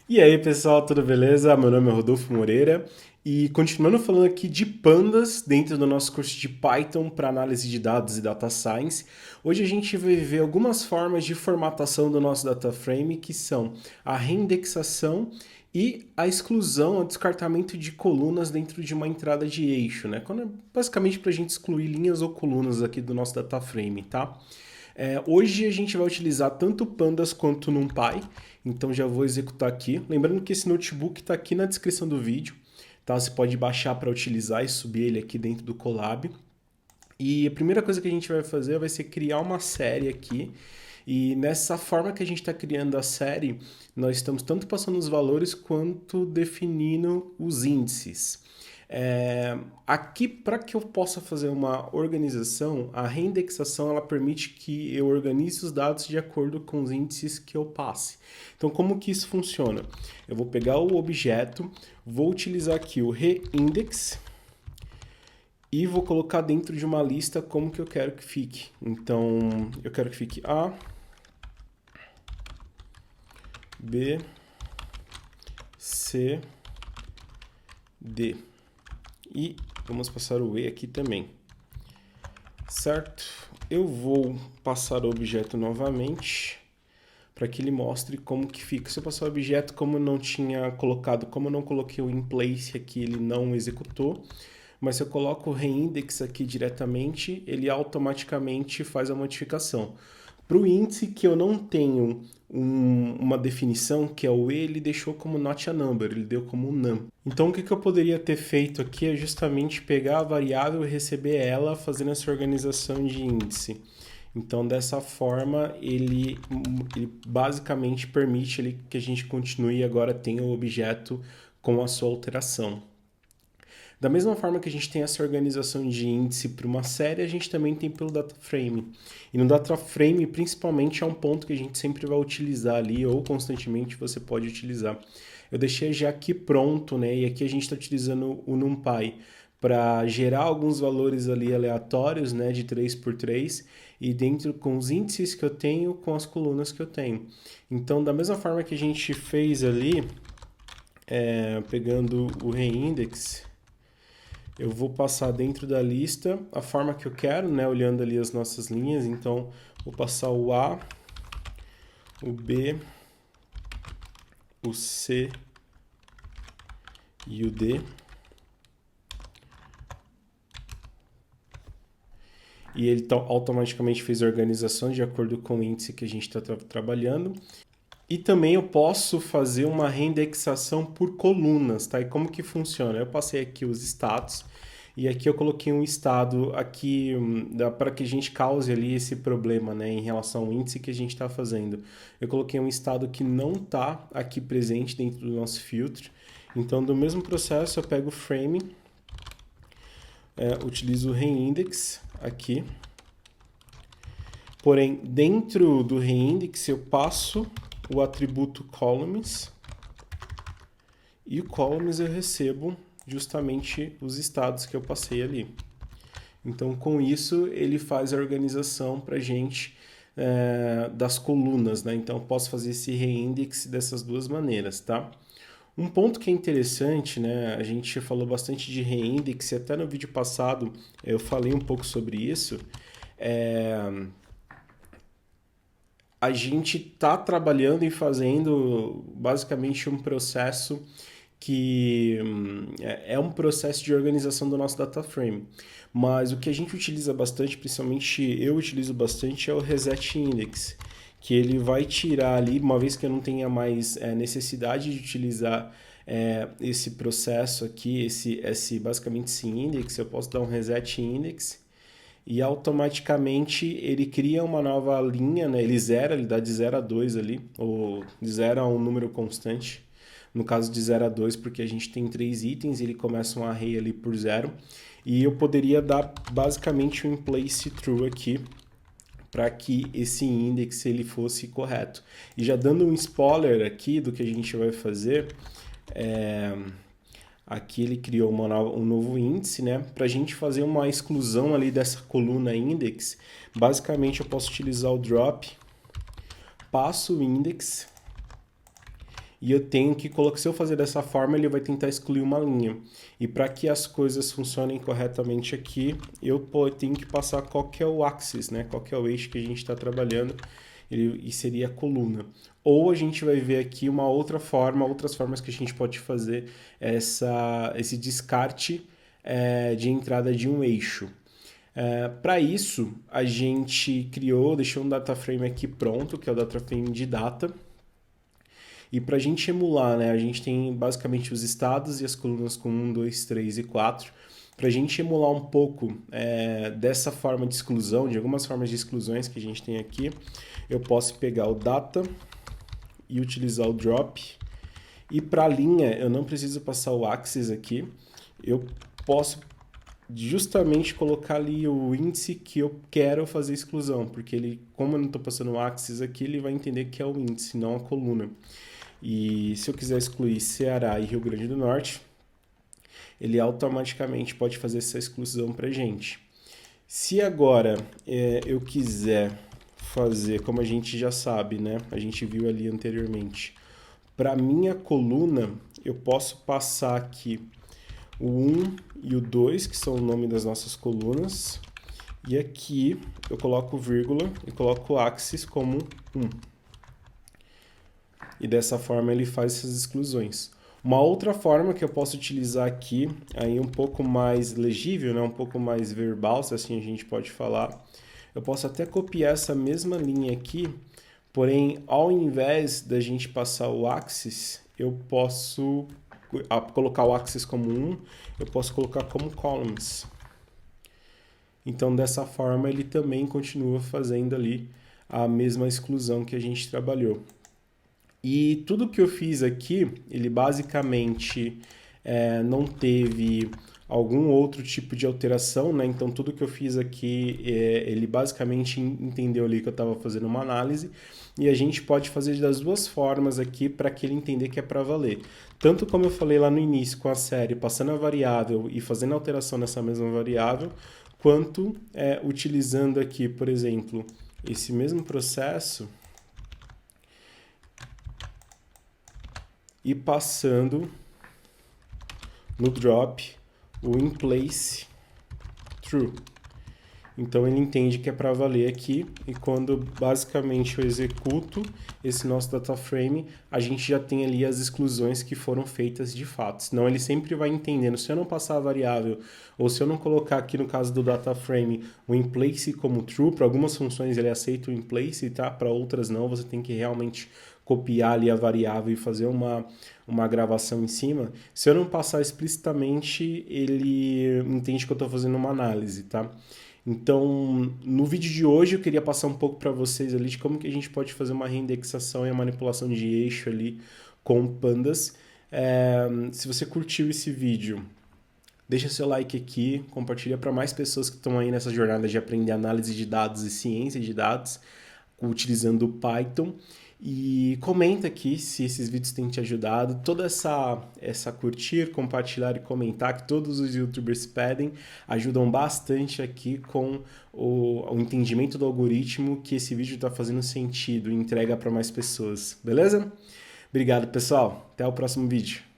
E aí, pessoal, tudo beleza? Meu nome é Rodolfo Moreira e continuando falando aqui de pandas dentro do nosso curso de Python para análise de dados e data science. Hoje a gente vai ver algumas formas de formatação do nosso data frame que são a reindexação e a exclusão, o descartamento de colunas dentro de uma entrada de eixo, né? Basicamente para a gente excluir linhas ou colunas aqui do nosso data frame, tá? Hoje a gente vai utilizar tanto Pandas quanto NumPy, então já vou executar aqui. Lembrando que esse notebook está aqui na descrição do vídeo, tá? Você pode baixar para utilizar e subir ele aqui dentro do Colab. E a primeira coisa que a gente vai fazer vai ser criar uma série aqui. E nessa forma que a gente está criando a série, nós estamos tanto passando os valores quanto definindo os índices. Aqui, para que eu possa fazer uma organização, a reindexação ela permite que eu organize os dados de acordo com os índices que eu passe. Então, como que isso funciona? Eu vou pegar o objeto, vou utilizar aqui o reindex e vou colocar dentro de uma lista como que eu quero que fique. Então, eu quero que fique A, B, C, D. E vamos passar o E aqui também. Certo? Eu vou passar o objeto novamente para que ele mostre como que fica. Se eu passar o objeto, como eu não tinha colocado, como eu não coloquei o inplace aqui, ele não executou. Mas se eu coloco o reindex aqui diretamente, ele automaticamente faz a modificação. Para o índice que eu não tenho uma definição, que é o E, ele deixou como not a number, ele deu como num. Então o que eu poderia ter feito aqui é justamente pegar a variável e receber ela fazendo essa organização de índice. Então dessa forma ele basicamente permite que a gente continue e agora tenha o objeto com a sua alteração. Da mesma forma que a gente tem essa organização de índice para uma série, a gente também tem pelo data frame. E no data frame, principalmente, é um ponto que a gente sempre vai utilizar ali, ou constantemente você pode utilizar. Eu deixei já aqui pronto, né? E aqui a gente está utilizando o NumPy para gerar alguns valores ali aleatórios, né, de 3x3, e dentro com os índices que eu tenho, com as colunas que eu tenho. Então, da mesma forma que a gente fez ali, pegando o reindex, eu vou passar dentro da lista a forma que eu quero, né? Olhando ali as nossas linhas. Então, vou passar o A, o B, o C e o D. E ele automaticamente fez a organização de acordo com o índice que a gente está trabalhando. E também eu posso fazer uma reindexação por colunas, tá? E como que funciona? Eu passei aqui os status e aqui eu coloquei um estado aqui para que a gente cause ali esse problema, né, em relação ao índice que a gente está fazendo. Eu coloquei um estado que não está aqui presente dentro do nosso filtro. Então, do mesmo processo, eu pego o frame, utilizo o reindex aqui. Porém, dentro do reindex eu passo o atributo columns e o columns eu recebo justamente os estados que eu passei ali. Então, com isso, ele faz a organização para a gente das colunas, né? Então, eu posso fazer esse reindex dessas duas maneiras, tá? Um ponto que é interessante, né? A gente falou bastante de reindex, e até no vídeo passado eu falei um pouco sobre isso. A gente está trabalhando e fazendo basicamente um processo que é um processo de organização do nosso data frame. Mas o que a gente utiliza bastante, principalmente eu utilizo bastante, é o reset index, que ele vai tirar ali, uma vez que eu não tenha mais necessidade de utilizar esse processo aqui, basicamente esse index, eu posso dar um reset index e automaticamente ele cria uma nova linha, né? Ele dá de 0 a 2 ali, ou de 0 a um número constante. No caso de 0 a 2, porque a gente tem 3 itens, ele começa um array ali por 0. E eu poderia dar basicamente um place true aqui, para que esse index ele fosse correto. E já dando um spoiler aqui do que a gente vai fazer, aqui ele criou um novo índice, né? Para a gente fazer uma exclusão ali dessa coluna index, basicamente eu posso utilizar o drop, passo o index e eu tenho que colocar, se eu fazer dessa forma, ele vai tentar excluir uma linha. E para que as coisas funcionem corretamente aqui, eu tenho que passar qual que é o axis, né? Qual que é o eixo que a gente está trabalhando, e seria a coluna. Ou a gente vai ver aqui uma outra forma, outras formas que a gente pode fazer esse descarte de entrada de um eixo. Para isso, a gente deixou um data frame aqui pronto, que é o data frame de data. E para a gente emular, né, a gente tem basicamente os estados e as colunas com 1, 2, 3 e 4. Para a gente emular um pouco dessa forma de exclusão, de algumas formas de exclusões que a gente tem aqui, eu posso pegar o data e utilizar o drop. E para a linha, eu não preciso passar o axis aqui, eu posso justamente colocar ali o índice que eu quero fazer exclusão, porque ele, como eu não estou passando o axis aqui, ele vai entender que é o índice, não a coluna. E se eu quiser excluir Ceará e Rio Grande do Norte, ele automaticamente pode fazer essa exclusão para a gente. Se agora eu quiser fazer, como a gente já sabe, né? A gente viu ali anteriormente, para minha coluna, eu posso passar aqui o 1 e o 2, que são o nome das nossas colunas, e aqui eu coloco vírgula e coloco o axis como 1. E dessa forma ele faz essas exclusões. Uma outra forma que eu posso utilizar aqui, aí um pouco mais legível, né, um pouco mais verbal, se assim a gente pode falar, eu posso até copiar essa mesma linha aqui, porém, ao invés da gente passar o axis, eu posso colocar o axis como 1, eu posso colocar como columns. Então, dessa forma, ele também continua fazendo ali a mesma exclusão que a gente trabalhou. E tudo que eu fiz aqui, ele basicamente não teve algum outro tipo de alteração, né? Então, tudo que eu fiz aqui, ele basicamente entendeu ali que eu estava fazendo uma análise, e a gente pode fazer das duas formas aqui para que ele entender que é para valer. Tanto como eu falei lá no início com a série, passando a variável e fazendo alteração nessa mesma variável, quanto utilizando aqui, por exemplo, esse mesmo processo e passando no drop o in place true. Então ele entende que é para valer aqui, e quando basicamente eu executo esse nosso data frame, a gente já tem ali as exclusões que foram feitas de fato. Senão ele sempre vai entendendo, se eu não passar a variável, ou se eu não colocar aqui no caso do data frame o in place como true, para algumas funções ele aceita o in place, tá? Para outras não, você tem que realmente copiar ali a variável e fazer uma gravação em cima. Se eu não passar explicitamente, ele entende que eu estou fazendo uma análise, tá? Então, no vídeo de hoje eu queria passar um pouco para vocês ali de como que a gente pode fazer uma reindexação e a manipulação de eixo ali com pandas. Se você curtiu esse vídeo, deixa seu like aqui, compartilha para mais pessoas que estão aí nessa jornada de aprender análise de dados e ciência de dados utilizando o Python. E comenta aqui se esses vídeos têm te ajudado. Toda essa curtir, compartilhar e comentar que todos os youtubers pedem ajudam bastante aqui com o entendimento do algoritmo, que esse vídeo está fazendo sentido e entrega para mais pessoas. Beleza? Obrigado, pessoal. Até o próximo vídeo.